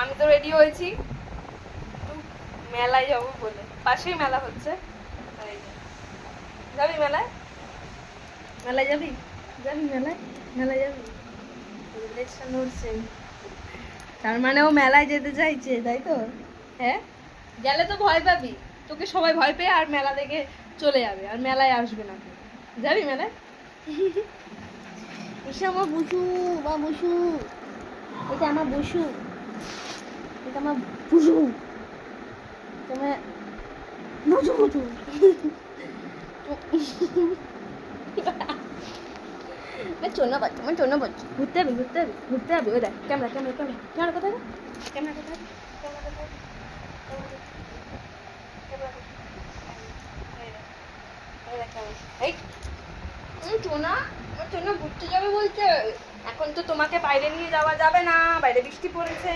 আমি তো রেডি হয়েছি মেলায় যাবো বলে, পাশেই মেলা হচ্ছে। যাবি মেলায়? মেলায় যাবি? যাবি মেলায়? মেলায় যাবি? লেজটা নড়ছে, তার মানে ও মেলায় যেতে চাইছে, তাই তো? হ্যাঁ, গেলে তো ভয় পাবি, তোকে সবাই ভয় পেয়ে আর মেলা দেখে চলে যাবে, আর মেলায় আসবে না। যাবি মেলায়? এসে আমার বুসু বা বুসু, এটা আমার বুসু, এটা আমার বুসু, তোমার বুসু বুসু। চোনা বাচ্চা, আমার চোনা বাচ্চা। ঘুরতে হবে, ঘুরতে হবে, ঘুরতে হবে। ওই দেখ ক্যামেরা, ক্যামেরা, ক্যামেরা, ক্যামেরা কোথায়? ক্যামেরা কোথায়? ক্যামেরা কোথায়? এই চোনা, আমার চোনা ঘুরতে যাবে বলছে। এখন তো তোমাকে বাইরে নিয়ে যাওয়া যাবে না, বাইরে বৃষ্টি পড়েছে।